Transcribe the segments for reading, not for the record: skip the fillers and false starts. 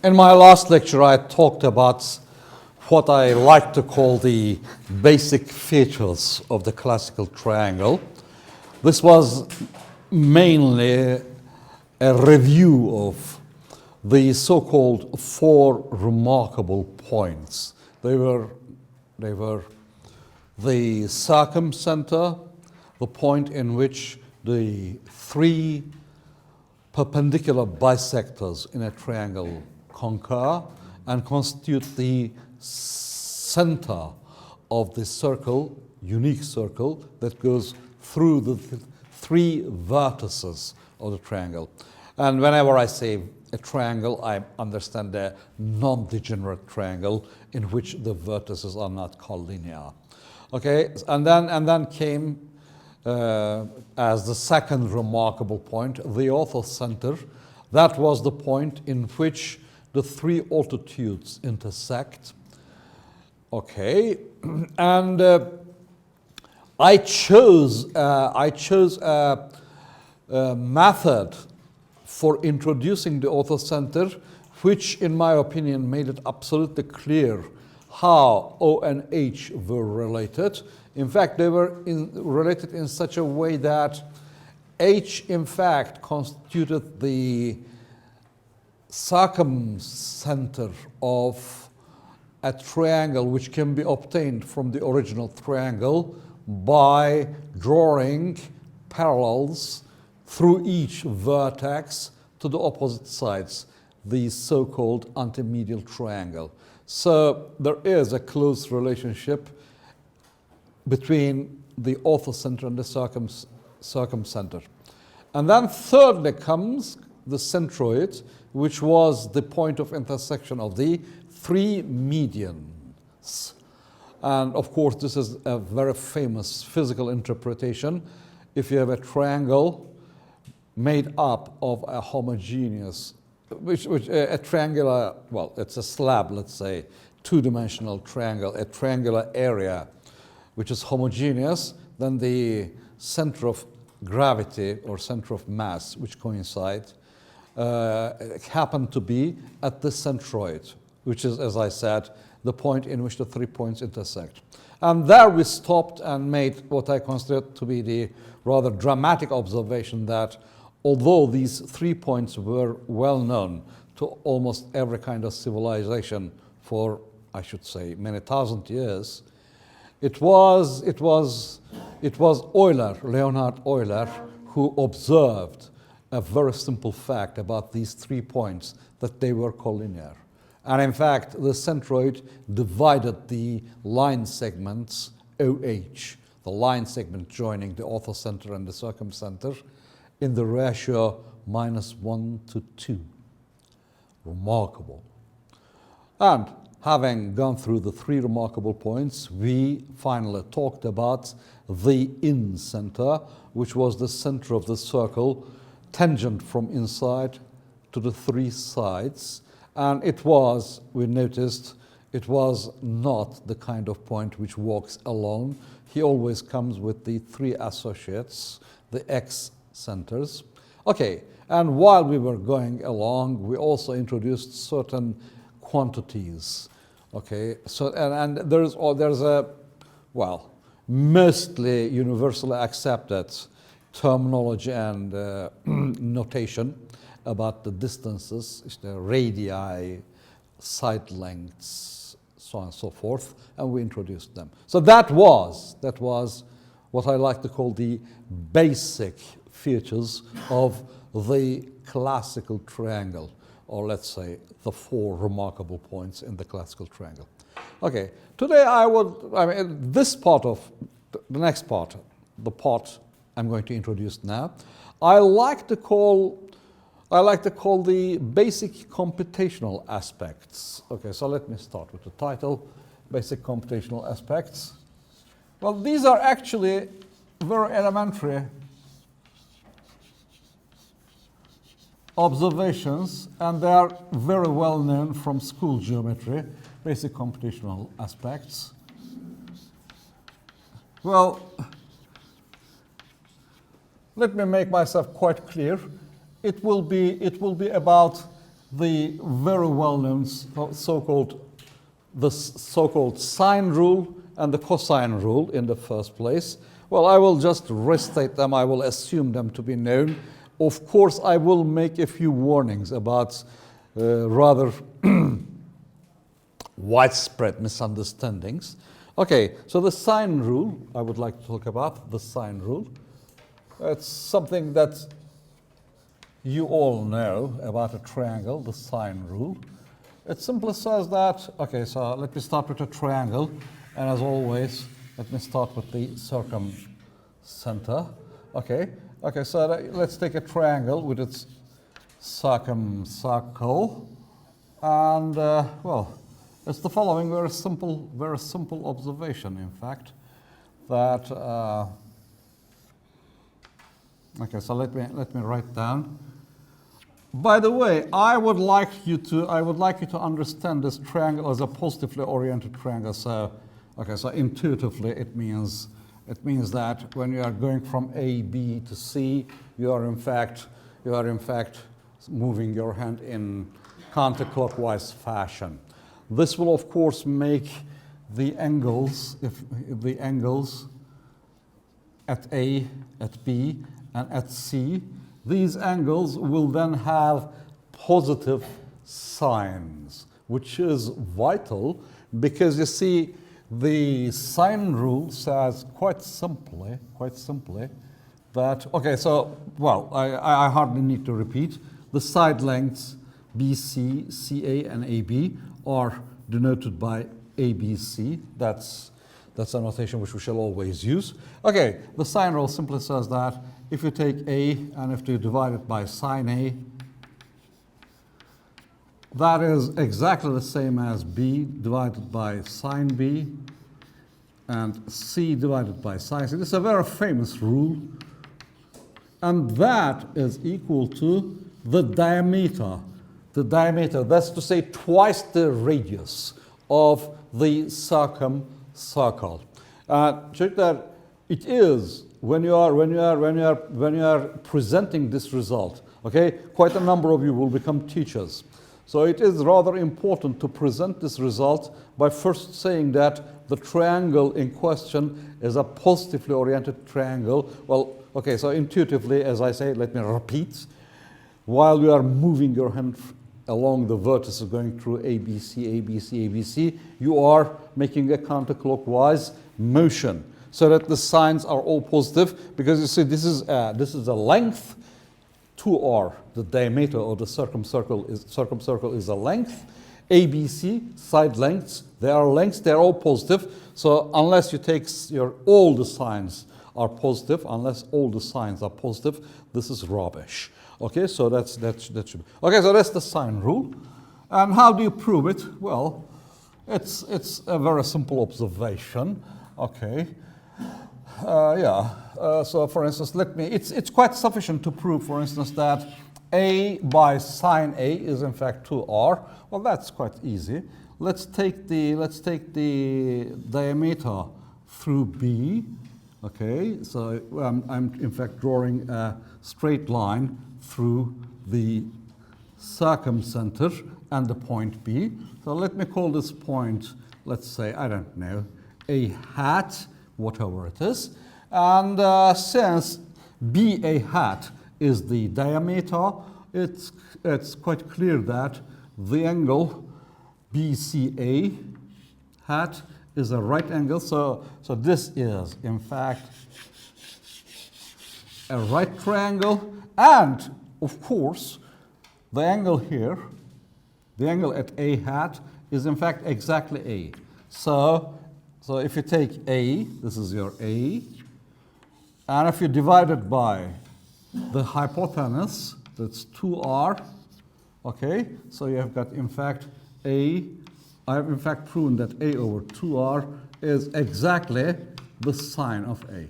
In my last lecture, I talked about what I like to call the basic features of the classical triangle. This was mainly a review of the so-called four remarkable points. They were the circumcenter, the point in which the three perpendicular bisectors in a triangle concur and constitute the center of the circle, unique circle, that goes through the three vertices of the triangle. And whenever I say a triangle, I understand a non-degenerate triangle in which the vertices are not collinear. Okay, and then came as the second remarkable point, the orthocenter. That was the point in which the three altitudes intersect. Okay, and I chose a method for introducing the orthocenter, which, in my opinion, made it absolutely clear how O and H were related. In fact, they were related in such a way that H, in fact, constituted the circumcenter of a triangle which can be obtained from the original triangle by drawing parallels through each vertex to the opposite sides, the so-called antimedial triangle. So there is a close relationship between the orthocenter and the circumcenter. And then thirdly comes the centroid, which was the point of intersection of the three medians. And of course, this is a very famous physical interpretation. If you have a triangle made up of a homogeneous, a triangular, well, it's a slab, let's say, two-dimensional triangle, a triangular area which is homogeneous, then the center of gravity or center of mass, which coincide, happen to be at the centroid, which is, as I said, the point in which the 3 points intersect. And there we stopped and made what I consider to be the rather dramatic observation that although these 3 points were well known to almost every kind of civilization for, I should say, many thousand years, it was Euler, Leonhard Euler, who observed a very simple fact about these 3 points, that they were collinear. And in fact, the centroid divided the line segments OH, the line segment joining the orthocenter and the circumcenter, in the ratio -1:2. Remarkable. And having gone through the 3 remarkable points, we finally talked about the in-center, which was the center of the circle, tangent from inside to the 3 sides. And it was, we noticed, it was not the kind of point which walks alone. He always comes with the 3 associates, the x-centers. Okay, and while we were going along, we also introduced certain quantities. Okay, so and there's a, well, mostly universally accepted terminology and notation about the distances, the radii, side lengths, so on and so forth, and we introduced them. So that was what I like to call the basic features of the classical triangle, or let's say the 4 remarkable points in the classical triangle. Okay, today this part of, the next part, the part I'm going to introduce now, I like to call the basic computational aspects. Okay, so let me start with the title, Basic Computational Aspects. Well, these are actually very elementary observations, and they are very well known from school geometry, basic computational aspects. Well, let me make myself quite clear. It will be about the very well-known so-called sine rule and the cosine rule in the first place. Well, I will just restate them. I will assume them to be known. Of course, I will make a few warnings about rather widespread misunderstandings. Okay, so the sine rule, I would like to talk about the sine rule. It's something that you all know about a triangle, the sine rule. It simply says that, okay, so let me start with a triangle, and as always, let me start with the circumcenter. Okay, so let's take a triangle with its circumcircle, and well, it's the following very simple observation, in fact, that okay, so let me write down. By the way, I would like you to understand this triangle as a positively oriented triangle. So, okay, so intuitively it means that when you are going from A, B to C, you are in fact moving your hand in counterclockwise fashion. This will of course make the angles, at A, at B, and at C, these angles will then have positive signs, which is vital because you see the sine rule says quite simply that, okay, so, well, I hardly need to repeat, the side lengths BC, CA, and AB are denoted by ABC. That's a notation which we shall always use. Okay, the sine rule simply says that if you take A and if you divide it by sine A, that is exactly the same as B divided by sine B and C divided by sine C. This is a very famous rule, and that is equal to the diameter. The diameter, that's to say twice the radius of the circumcircle. Check that it is when you are presenting this result. Okay, quite a number of you will become teachers. So it is rather important to present this result by first saying that the triangle in question is a positively oriented triangle. Well, okay, so intuitively, as I say, let me repeat. While you are moving your hand along the vertices going through ABC, ABC, ABC, you are making a counterclockwise motion so that the signs are all positive, because you see this is a length, 2r, the diameter of the circumcircle is a length. ABC, side lengths, they are lengths, they're all positive. So unless you take all the signs are positive, this is rubbish. Okay, so that should be. Okay, so that's the sine rule. And how do you prove it? Well, it's a very simple observation. Okay. So for instance, it's quite sufficient to prove, for instance, that A by sine A is in fact 2r. Well, that's quite easy. Let's take the diameter through B. Okay, so I'm in fact drawing a straight line through the circumcenter and the point B. So let me call this point, let's say, I don't know, A hat, whatever it is. And since BA hat is the diameter, it's quite clear that the angle BCA hat is a right angle. So this is, in fact, a right triangle. And, of course, the angle here, the angle at A hat, is in fact exactly A. So if you take A, this is your A, and if you divide it by the hypotenuse, that's 2r, okay? So you have got, in fact, I have in fact proven that A over 2r is exactly the sine of A.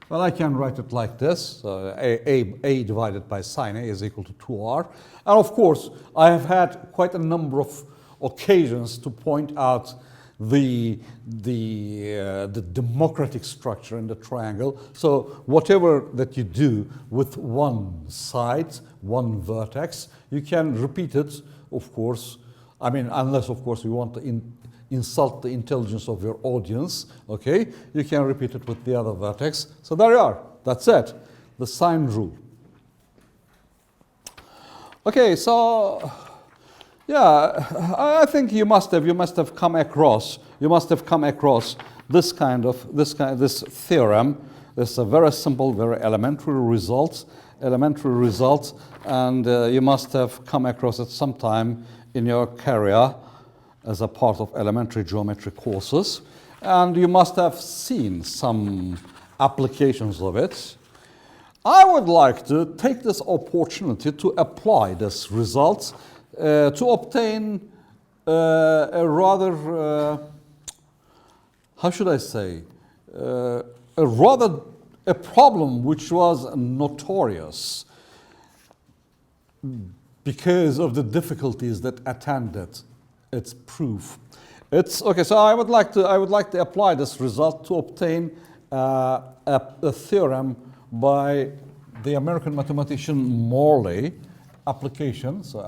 Well, I can write it like this. A divided by sine A is equal to 2r. And of course, I have had quite a number of occasions to point out the democratic structure in the triangle. So whatever that you do with one side, one vertex, you can repeat it of course, I mean, unless, of course, you want to insult the intelligence of your audience, okay, you can repeat it with the other vertex. So there you are. That's it. The sine rule. Okay, so yeah, I think you must have come across this theorem. This is a very simple, very elementary result, and you must have come across it sometime in your career as a part of elementary geometry courses, and you must have seen some applications of it. I would like to take this opportunity to apply this result to obtain a rather, how should I say, a problem which was notorious because of the difficulties that attended its proof. It's okay. So I would like to apply this result to obtain a theorem by the American mathematician Morley. Application. So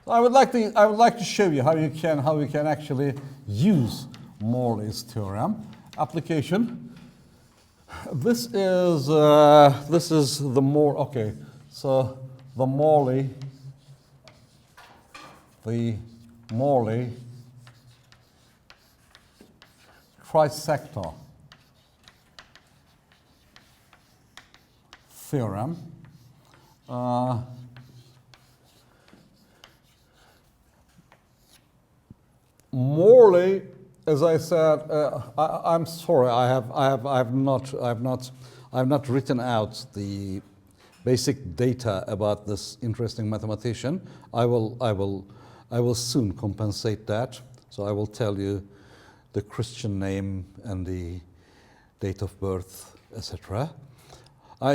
I would like to show you how you can actually use Morley's theorem. Application. This is the okay. So the Morley trisector theorem. Morley, as I said, I'm sorry, I've not written out the basic data about this interesting mathematician. I will soon compensate that. So I will tell you the Christian name and the date of birth, etc.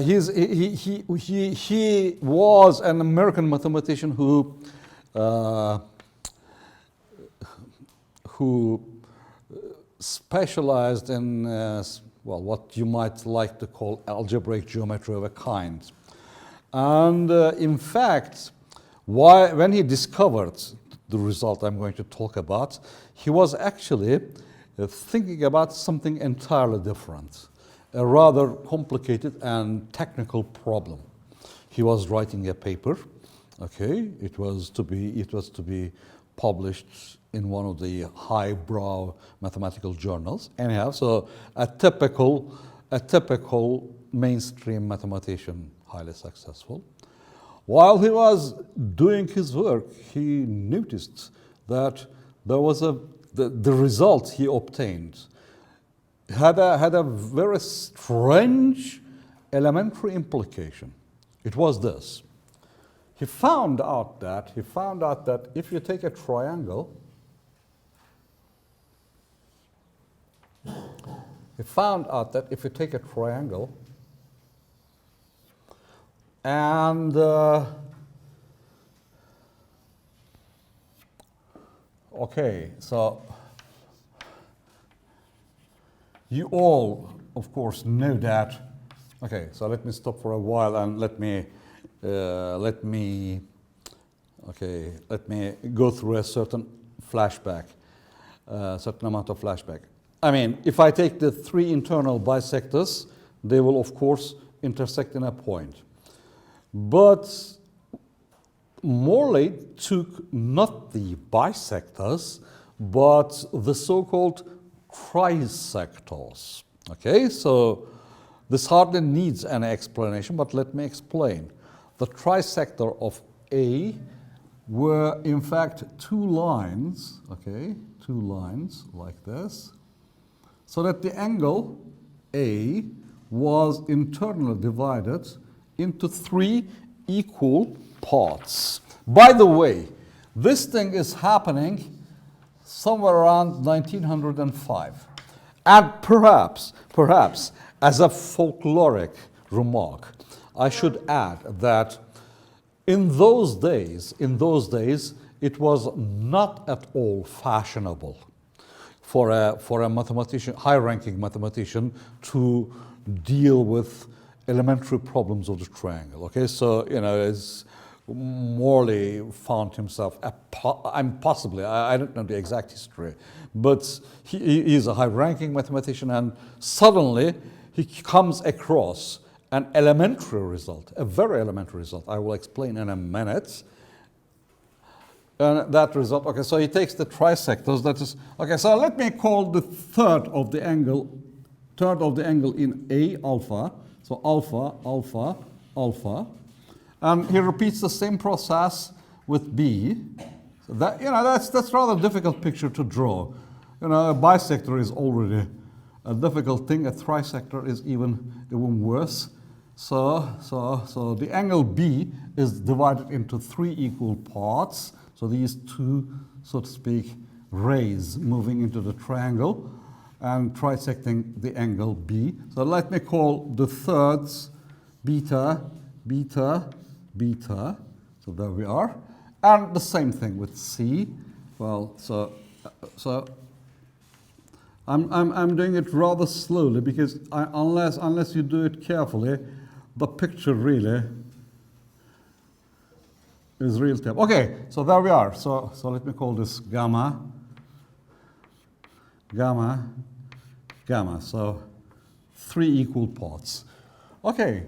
He was an American mathematician who specialized in what you might like to call algebraic geometry of a kind. And in fact, when he discovered the result I'm going to talk about, he was actually thinking about something entirely different, a rather complicated and technical problem. He was writing a paper. Okay, it was to be published in one of the highbrow mathematical journals. Anyhow, so a typical mainstream mathematician, highly successful. While he was doing his work, he noticed that there was the result he obtained had a very strange elementary implication. It was this. He found out that if you take a triangle, and okay, so you all, of course, know that. Okay, so let me stop for a while and let me go through a certain flashback, certain amount of flashback. I mean, if I take the three internal bisectors, they will, of course, intersect in a point. But Morley took not the bisectors, but the so-called trisectors. Okay, so this hardly needs an explanation, but let me explain. The trisector of A were in fact two lines, okay, two lines like this, so that the angle A was internally divided into three equal parts. By the way, this thing is happening somewhere around 1905. And perhaps, as a folkloric remark, I should add that in those days, it was not at all fashionable for a mathematician, high-ranking mathematician, to deal with elementary problems of the triangle. Okay, so Morley found himself, possibly, I don't know the exact history, but he is a high-ranking mathematician, and suddenly he comes across an elementary result, a very elementary result. I will explain in a minute. And that result, okay, so he takes the trisectors, that is, okay, so let me call the third of the angle in A alpha, so alpha, alpha, alpha. And he repeats the same process with B. So that, that's rather difficult picture to draw. A bisector is already a difficult thing. A trisector is even worse. So the angle B is divided into 3 equal parts. So these two, so to speak, rays moving into the triangle and trisecting the angle B. So let me call the thirds beta, beta, beta. So there we are. And the same thing with C. Well, so I'm doing it rather slowly because unless you do it carefully, the picture really is real time. Okay, so there we are. So let me call this gamma, gamma, gamma. So 3 equal parts. Okay,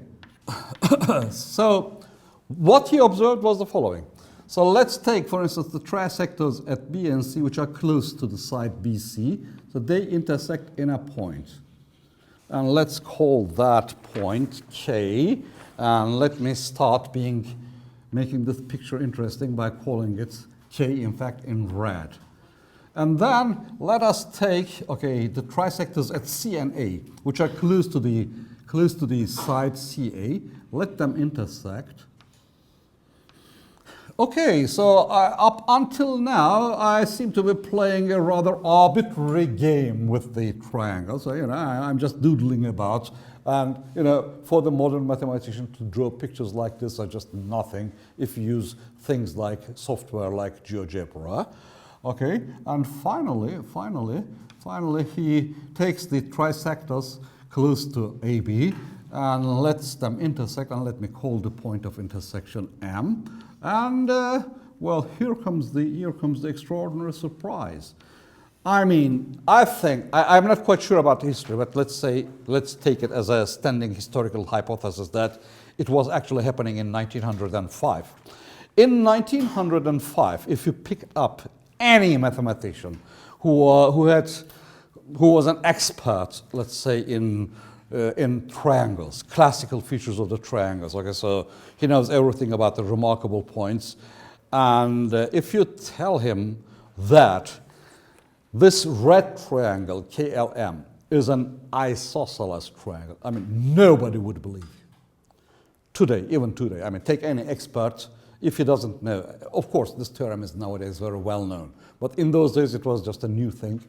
so what he observed was the following. So let's take, for instance, the trisectors at B and C, which are close to the side BC. So they intersect in a point. And let's call that point K. And let me start making this picture interesting by calling it K, in fact, in red. And then let us take, okay, the trisectors at C and A, which are close to the side CA. Let them intersect. Okay, so up until now, I seem to be playing a rather arbitrary game with the triangle. So, I'm just doodling about. And, for the modern mathematician to draw pictures like this are just nothing if you use things like software like GeoGebra. Okay, and finally, he takes the trisectors close to AB and lets them intersect, and let me call the point of intersection M. And well, here comes the extraordinary surprise. I mean, I'm not quite sure about history, but let's take it as a standing historical hypothesis that it was actually happening in 1905. In 1905, if you pick up any mathematician who was an expert, let's say, in triangles, classical features of the triangles. Okay, so he knows everything about the remarkable points. And if you tell him that this red triangle, KLM, is an isosceles triangle, I mean, nobody would believe. Today, even today, I mean, take any expert, if he doesn't know. Of course, this theorem is nowadays very well known. But in those days, it was just a new thing.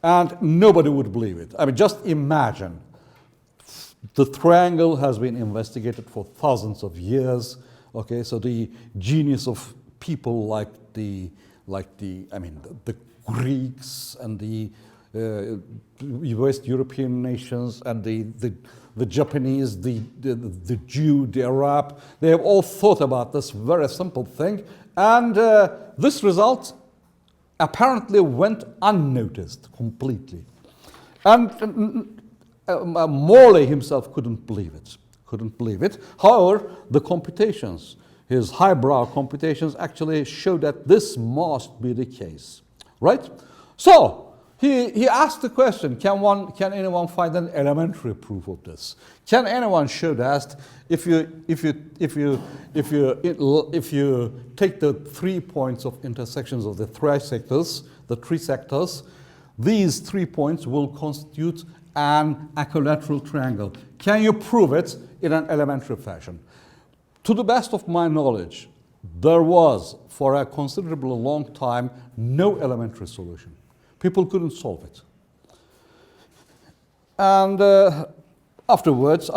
And nobody would believe it. I mean, just imagine. The triangle has been investigated for thousands of years. Okay, so the genius of people like the Greeks and the West European nations and the Japanese, the Jew, the Arab, they have all thought about this very simple thing, and this result apparently went unnoticed completely. And Morley himself couldn't believe it. However, the computations, his highbrow computations, actually show that this must be the case, right? So he asked the question: Can anyone find an elementary proof of this? Can anyone show that if you take the 3 points of intersections of the trisectors, these 3 points will constitute an equilateral triangle? Can you prove it in an elementary fashion? To the best of my knowledge, there was, for a considerably long time, no elementary solution. People couldn't solve it. And afterwards,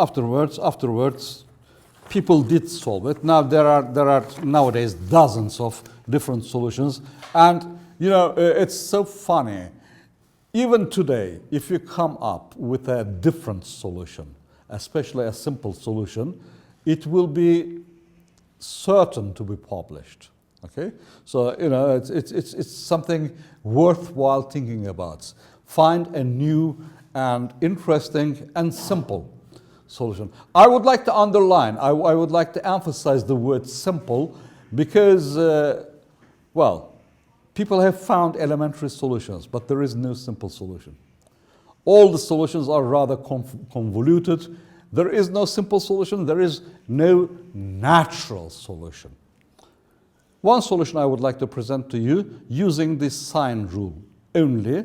people did solve it. Now there are nowadays dozens of different solutions, and it's so funny. Even today, if you come up with a different solution, especially a simple solution, it will be certain to be published. Okay, so you know it's something worthwhile thinking about. Find a new and interesting and simple solution. I would like to underline, I would like to emphasize the word simple because, well, people have found elementary solutions, but there is no simple solution. All the solutions are rather convoluted. There is no simple solution. There is no natural solution. One solution I would like to present to you using the sine rule only.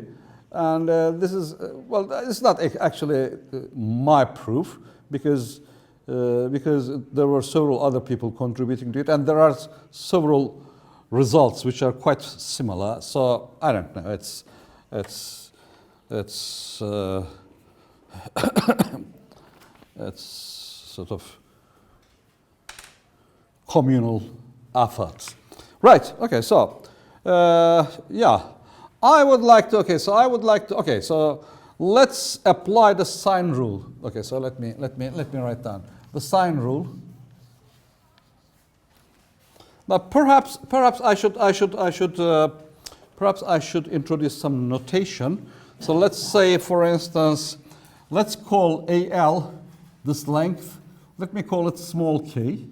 And this is, well, it's not actually my proof because there were several other people contributing to it, and there are several results which are quite similar. So I don't know. It's sort of communal effort. Right. Okay. So yeah. I would like to, okay, so let's apply the sine rule. Okay, so let me write down the sine rule. Now perhaps I should introduce some notation. So let's say, for instance, let's call AL this length. Let me call it small k.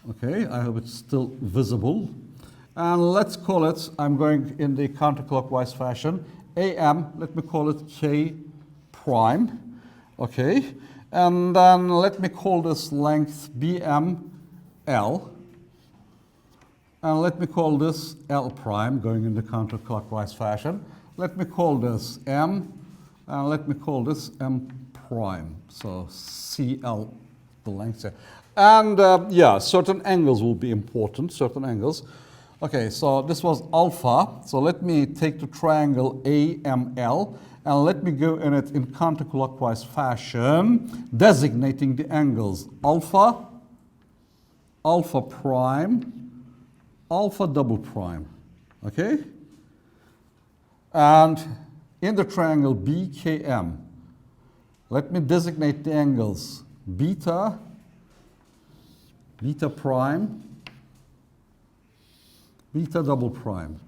Okay, I hope it's still visible. And let's call it, I'm going in the counterclockwise fashion, AM, let me call it K prime, okay? And then let me call this length BM L. And let me call this L prime, going in the counterclockwise fashion. Let me call this M, and let me call this M prime. So CL, the length there. And yeah, certain angles will be important, certain angles. Okay, so this was alpha. So let me take the triangle AML and let me go in it in counterclockwise fashion, designating the angles alpha, alpha prime, alpha double prime. Okay? And in the triangle BKM, let me designate the angles beta, beta prime, beta double prime.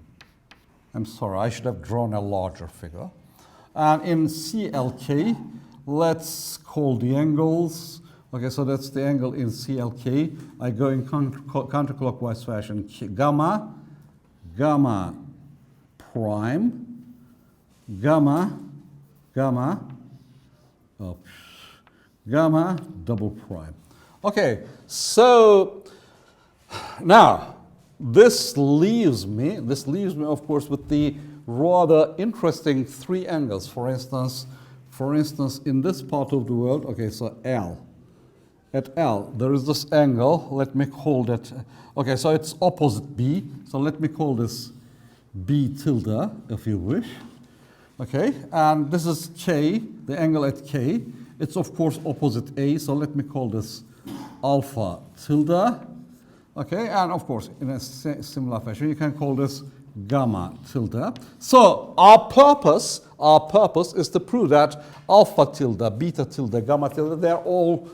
I'm sorry, I should have drawn a larger figure. And in CLK, let's call the angles. Okay, so that's the angle in CLK. I go in counterclockwise fashion. Gamma, gamma prime, gamma, gamma, gamma double prime. Okay, so now, this leaves me, of course, with the rather interesting three angles. For instance, in this part of the world, okay, so L. At L, there is this angle. Let me call that, okay, so it's opposite B. So let me call this B tilde, if you wish. Okay, and this is K, the angle at K. It's, of course, opposite A. So let me call this alpha tilde. Okay, and of course, in a similar fashion, you can call this gamma tilde. So our purpose is to prove that alpha tilde, beta tilde, gamma tilde, they're all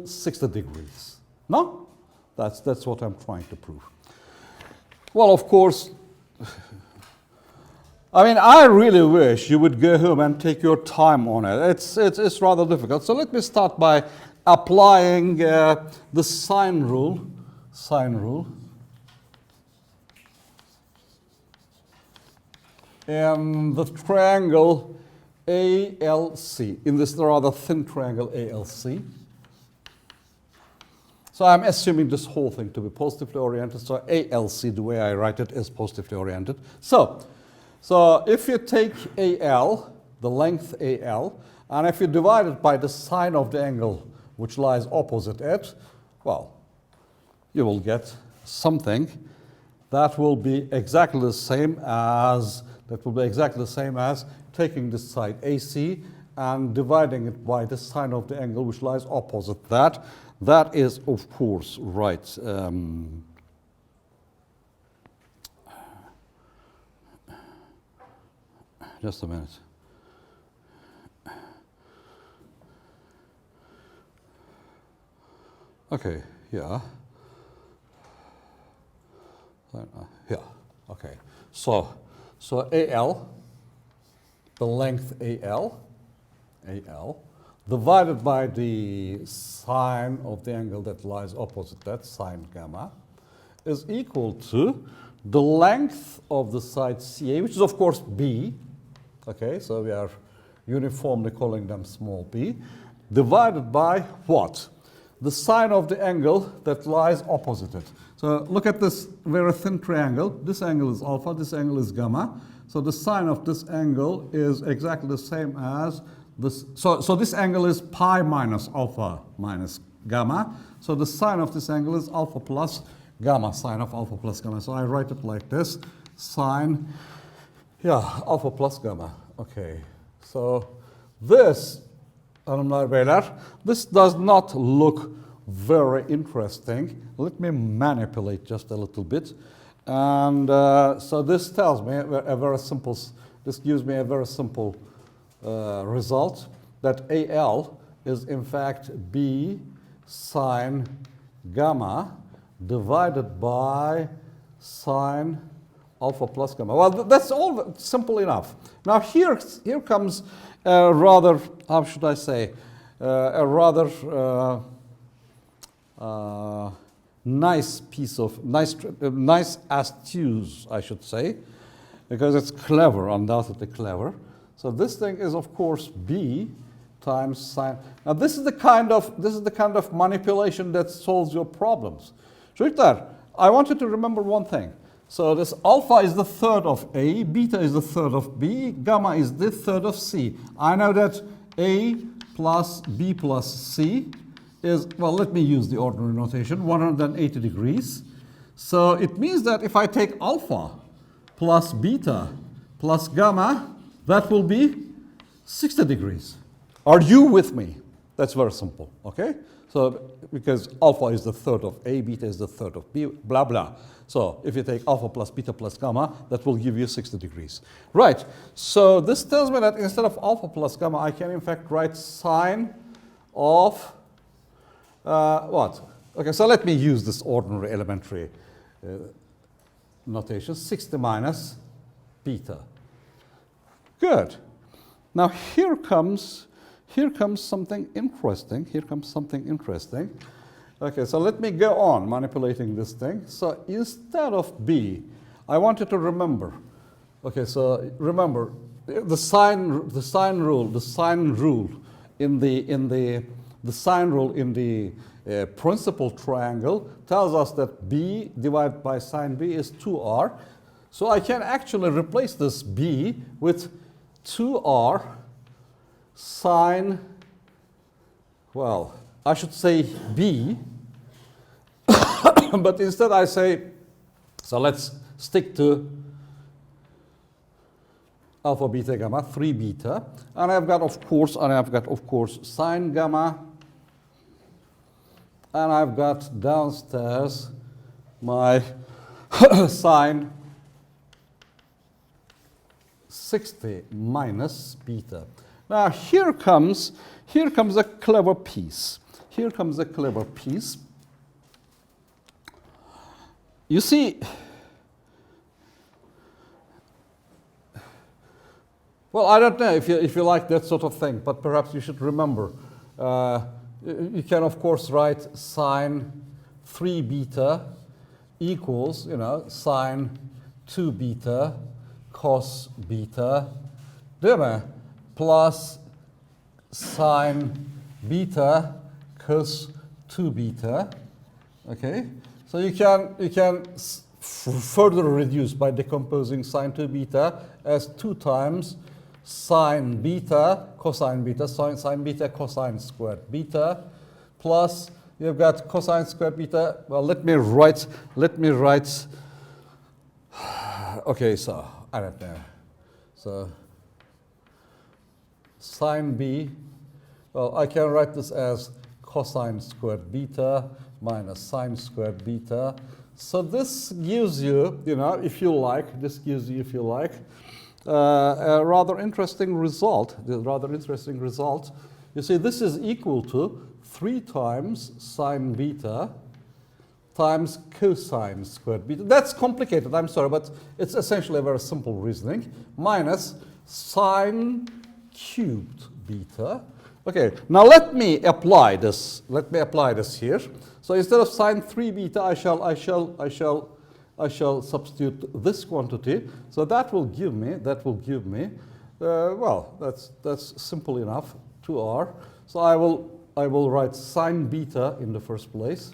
60 degrees. No? That's what I'm trying to prove. Well, of course, I mean, I really wish you would go home and take your time on it. It's rather difficult. So let me start by applying the sine rule. In the triangle ALC, in this rather thin triangle ALC. So I'm assuming this whole thing to be positively oriented. So ALC, the way I write it, is positively oriented. So if you take AL, the length AL, and if you divide it by the sine of the angle which lies opposite it, well, you will get something that will be exactly the same as taking this side AC and dividing it by the sine of the angle which lies opposite that. That is, of course, right. Just a minute. Okay, yeah. Yeah, okay. So AL, the length AL, divided by the sine of the angle that lies opposite that, sine gamma, is equal to the length of the side CA, which is of course B. Okay, so we are uniformly calling them small b, divided by what? The sine of the angle that lies opposite it. So look at this very thin triangle. This angle is alpha, this angle is gamma. So the sine of this angle is exactly the same as this. So this angle is pi minus alpha minus gamma. So the sine of this angle is alpha plus gamma, sine of alpha plus gamma. So I write it like this, sine, alpha plus gamma. Okay, so this, hanımlar beyler, this does not look very interesting. Let me manipulate just a little bit. And so this tells me a very simple, this gives me a very simple result, that AL is in fact B sine gamma divided by sine alpha plus gamma. Well, that's all simple enough. Now here comes a rather, how should I say, a rather nice piece of, nice astute, I should say, because it's clever, undoubtedly clever. So this thing is of course B times sine. Now this is the kind of manipulation that solves your problems. Çocuklar, I want you to remember one thing. So this alpha is the third of A, beta is the third of B, gamma is the third of C. I know that A plus B plus C is, well, let me use the ordinary notation, 180 degrees. So it means that if I take alpha plus beta plus gamma, that will be 60 degrees. Are you with me? That's very simple, okay? So because alpha is the third of A, beta is the third of B, blah, blah. So if you take alpha plus beta plus gamma, that will give you 60 degrees. Right, so this tells me that instead of alpha plus gamma, I can in fact write sine of what? Okay, so let me use this ordinary elementary notation, 60 minus beta. Good. Now here comes something interesting. Here comes something interesting. Okay, so let me go on manipulating this thing. So instead of B, I want you to remember. Okay, so remember the sine rule in the principal triangle tells us that B divided by sine B is 2R. So I can actually replace this B with 2R sine, well, I should say B, but instead I say, so let's stick to alpha, beta, gamma, 3 beta, and I've got of course sine gamma, and I've got downstairs my sine 60 minus beta. Now here comes a clever piece. Here comes a clever piece. You see, well, I don't know if you like that sort of thing, but perhaps you should remember. You can of course write sine 3 beta equals, sine 2 beta cos beta, plus sine beta cos 2 beta. Okay, so you can further reduce by decomposing sine 2 beta as 2 times sine beta cosine beta, sine beta cosine squared beta, plus you've got cosine squared beta. Well, let me write. Okay, so I don't know. So sine B, well, I can write this as cosine squared beta minus sine squared beta. So this gives you, if you like, a rather interesting result. You see, this is equal to 3 times sine beta times cosine squared beta. That's complicated, I'm sorry, but it's essentially a very simple reasoning. Minus sine cubed beta. Okay, now let me apply this. Let me apply this here. So instead of sine 3 beta, I shall substitute this quantity. So that will give me, well, that's simple enough, 2r. So I will write sine beta in the first place.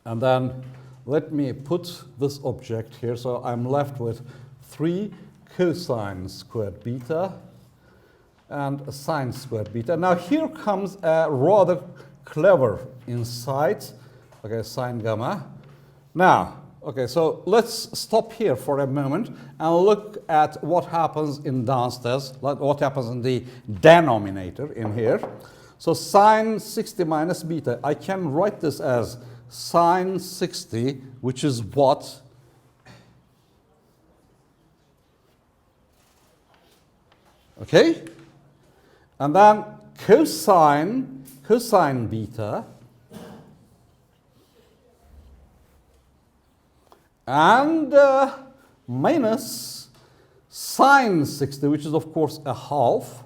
And then let me put this object here. So I'm left with 3 cosine squared beta and a sine squared beta. Now here comes a rather clever insight. Okay, sine gamma. Now, okay, so let's stop here for a moment and look at what happens in downstairs, like what happens in the denominator in here. So sine 60 minus beta, I can write this as sine 60, which is what? Okay? And then cosine beta, and minus sine 60, which is of course a half,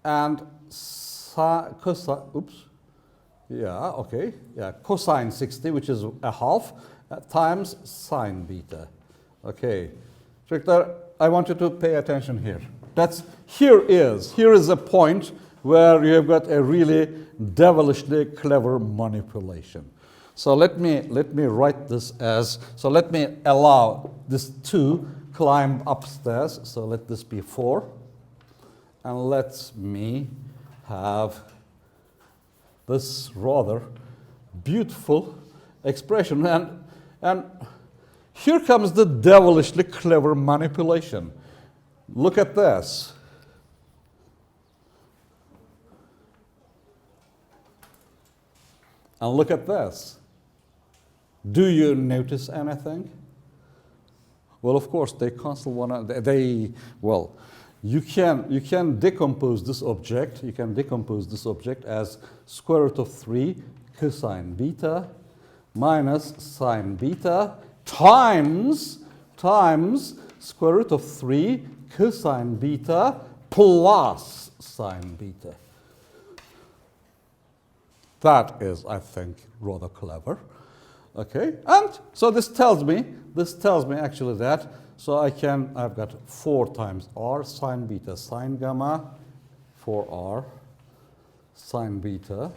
and cosine 60, which is a half, times sine beta. Okay, Instructor, I want you to pay attention here. Here is a point where you have got a really devilishly clever manipulation. So let me write this as, so let me allow this 2 climb upstairs. So let this be 4. And let me have this rather beautiful expression. And here comes the devilishly clever manipulation. Look at this. And look at this. Do you notice anything? Well, of course, they cancel one another. Well, you can decompose this object. You can decompose this object as square root of 3 cosine beta minus sine beta times square root of 3 cosine beta plus sine beta. That is, I think, rather clever. Okay, and so this tells me actually that, so I've got 4 times r sine beta sine gamma, 4r sine beta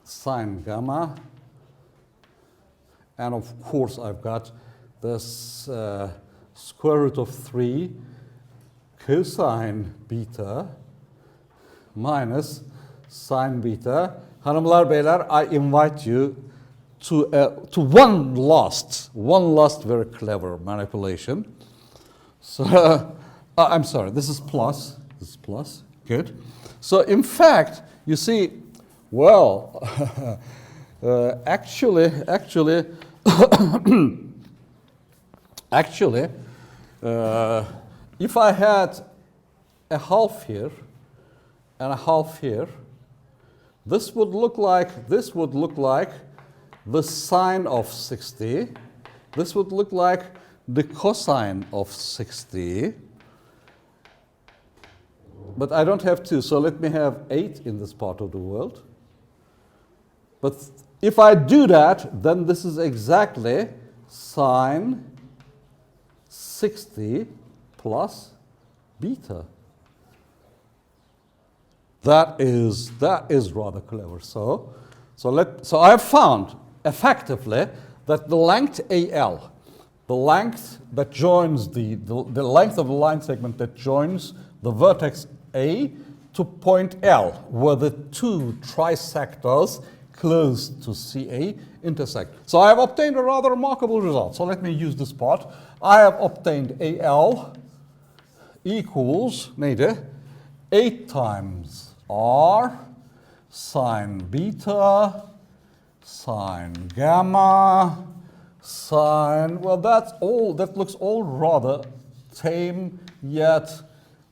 sine gamma, and of course I've got this square root of 3 cosine beta minus sine beta. Hanımlar beyler, I invite you to one last very clever manipulation. So I'm sorry, this is plus. Good. So in fact, you see, well, actually, if I had a half here and a half here, this would look like the sine of 60. This would look like the cosine of 60. But I don't have 2, so let me have 8 in this part of the world. But if I do that, then this is exactly sine 60 plus beta. That is rather clever. So I have found effectively that the length AL, the length that joins the length of the line segment that joins the vertex A to point L, where the 2 trisectors close to CA intersect. So I have obtained a rather remarkable result. So let me use this part. I have obtained AL equals 8 times R sine beta sine gamma sine. Well, that looks all rather tame yet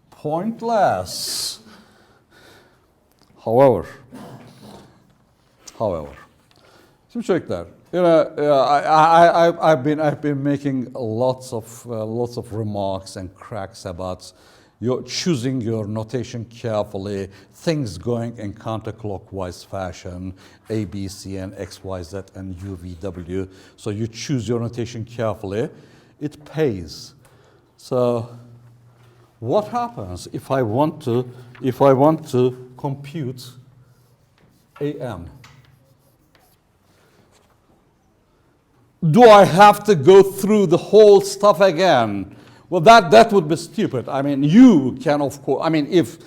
pointless. However, check that. I've been making lots of remarks and cracks about choosing your notation carefully, things going in counterclockwise fashion, A, B, C, and X, Y, Z, and U, V, W. So you choose your notation carefully. It pays. So what happens if I want to compute AM? Do I have to go through the whole stuff again? Well, that would be stupid. I mean, you can, of course, I mean, if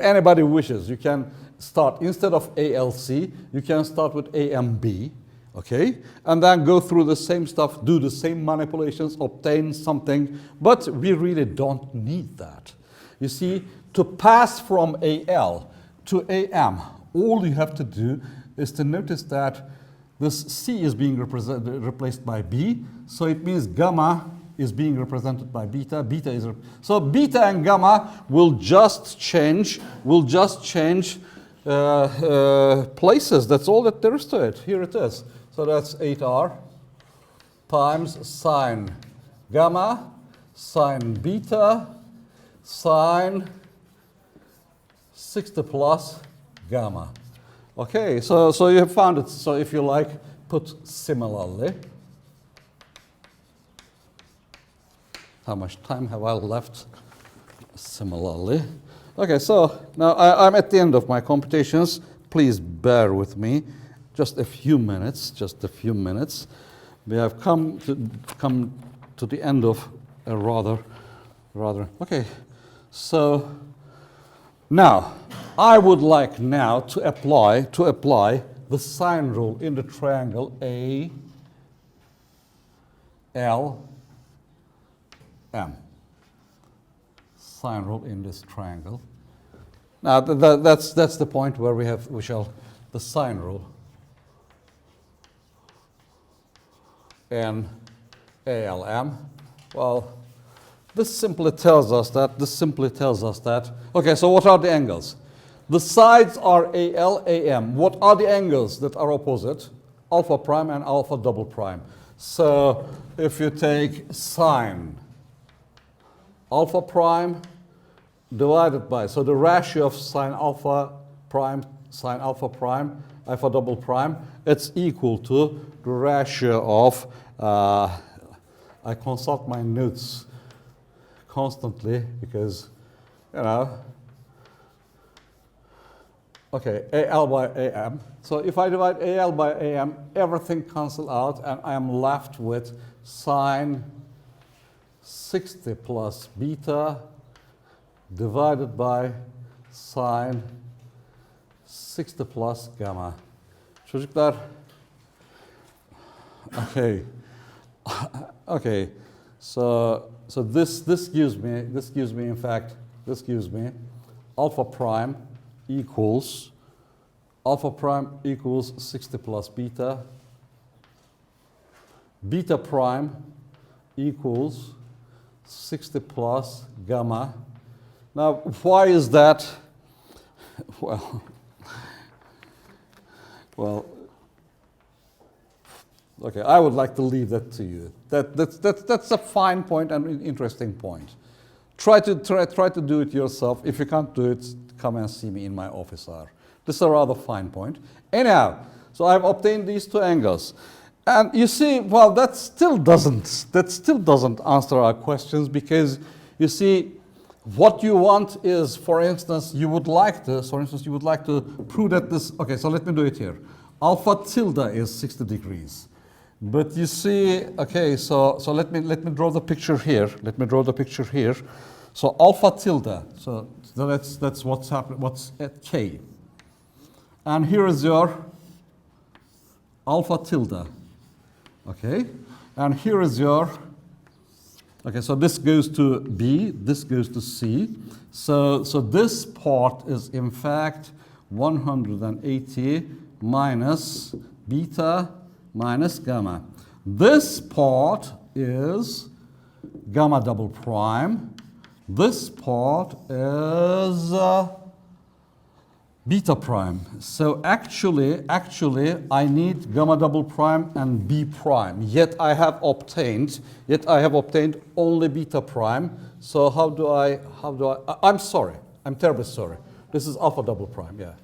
anybody wishes, you can start, instead of ALC, you can start with AMB, okay? And then go through the same stuff, do the same manipulations, obtain something, but we really don't need that. You see, to pass from AL to AM, all you have to do is to notice that this C is being replaced by B, so it means gamma is being represented by beta. So beta and gamma will just change places. That's all that there is to it. Here it is. So that's 8R times sine gamma, sine beta, sine 60 plus gamma. Okay, so you have found it. So if you like, put similarly. How much time have I left? Similarly. Okay, so now I'm at the end of my computations. Please bear with me. Just a few minutes. We have come to the end of a rather. Okay, so now I would like now to apply the sine rule in the triangle A, L, M. Sine rule in this triangle. Now that's the point where we shall the sine rule in ALM. Well, this simply tells us that. Okay, so what are the angles? The sides are AL, AM. What are the angles that are opposite? Alpha prime and alpha double prime. So if you take sine alpha prime divided by, so the ratio of sine alpha prime, alpha double prime, it's equal to the ratio of, I consult my notes constantly because, you know, okay, AL by AM. So if I divide AL by AM, everything cancels out and I am left with sine 60 plus beta divided by sine 60 plus gamma. Çocuklar, okay, so this gives me alpha prime equals 60 plus beta, beta prime equals 60 plus gamma. Now, why is that? Well, okay, I would like to leave that to you. That's a fine point and an interesting point. Try to do it yourself. If you can't do it, come and see me in my office hour. This is a rather fine point. Anyhow, so I've obtained these two angles. And you see, well, that still doesn't answer our questions because you see, what you want is, for instance, you would like to prove that this, okay, so let me do it here. Alpha tilde is 60 degrees. But you see, okay, so let me draw the picture here. So alpha tilde, so that's what's happening, what's at K. And here is your alpha tilde. Okay, and here is your, okay, so this goes to B, this goes to C. So this part is in fact 180 minus beta minus gamma. This part is gamma double prime. This part is beta prime. So actually, I need gamma double prime and B prime. Yet I have obtained only beta prime. So I'm sorry. I'm terribly sorry. This is alpha double prime, yeah.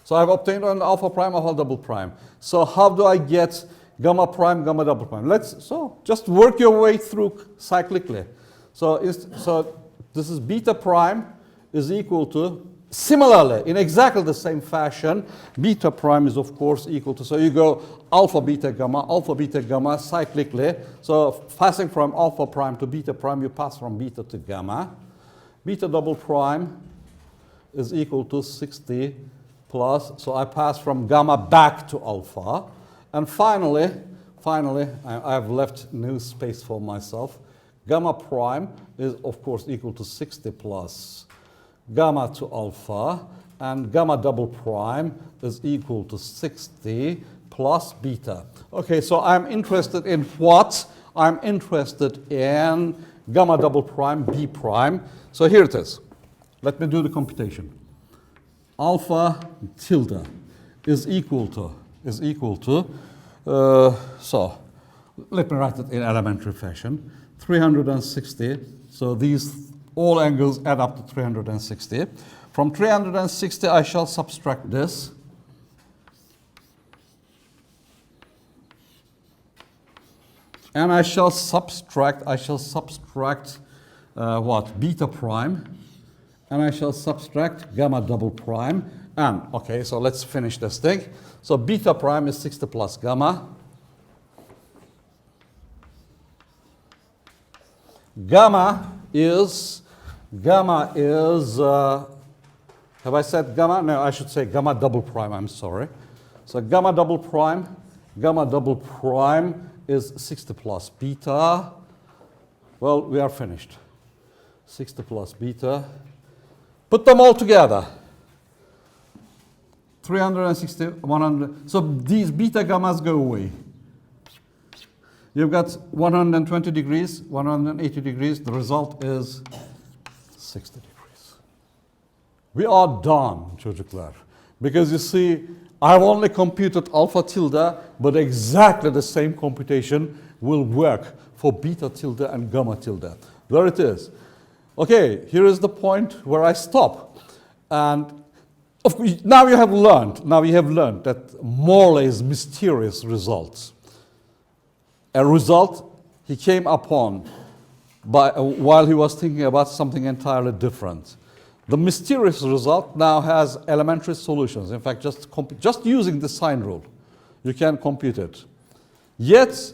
So I've obtained an alpha prime, alpha double prime. So how do I get gamma prime, gamma double prime? So just work your way through cyclically. So this is beta prime is equal to, similarly, in exactly the same fashion, beta prime is of course equal to, so you go alpha beta gamma cyclically. So passing from alpha prime to beta prime, you pass from beta to gamma. Beta double prime is equal to 60 plus, so I pass from gamma back to alpha. And finally, I have left no space for myself. Gamma prime is of course equal to 60 plus gamma to alpha, and gamma double prime is equal to 60 plus beta. Okay, so I'm interested in what? I'm interested in gamma double prime, B prime. So here it is. Let me do the computation. Alpha tilde is equal to, so let me write it in elementary fashion. 360, so these all angles add up to 360. From 360 I shall subtract this. And I shall subtract what? Beta prime. And I shall subtract gamma double prime. And, okay, so let's finish this thing. So beta prime is 60 plus gamma. Gamma is, have I said gamma? No, I should say gamma double prime, I'm sorry. So gamma double prime is 60 plus beta. Well, we are finished. 60 plus beta. Put them all together. 360, 100. So these beta gammas go away. You've got 120 degrees, 180 degrees. The result is 60 degrees. We are done, çocuklar. Because you see, I've only computed alpha tilde, but exactly the same computation will work for beta tilde and gamma tilde. There it is. Okay, here is the point where I stop. And of course, now you have learned that Morley's mysterious results. A result he came upon while he was thinking about something entirely different. The mysterious result now has elementary solutions. In fact, just using the sine rule, you can compute it. Yet,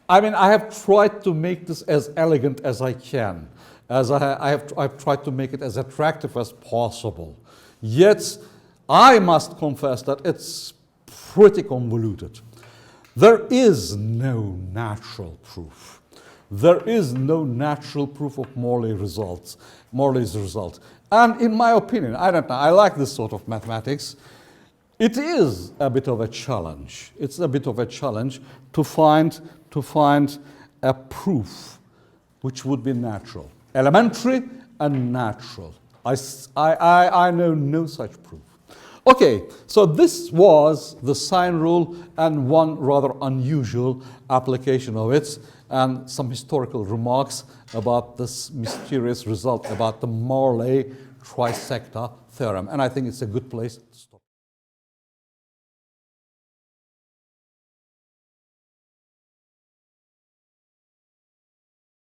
I mean, I have tried to make this as elegant as I can. I've tried to make it as attractive as possible. Yet, I must confess that it's pretty convoluted. There is no natural proof. There is no natural proof of Morley's result. And in my opinion, I don't know, I like this sort of mathematics. It is a bit of a challenge. It's a bit of a challenge to find a proof which would be natural. Elementary and natural. I know no such proof. Okay, so this was the sine rule and one rather unusual application of it, and some historical remarks about this mysterious result about the Morley trisector theorem. And I think it's a good place to stop.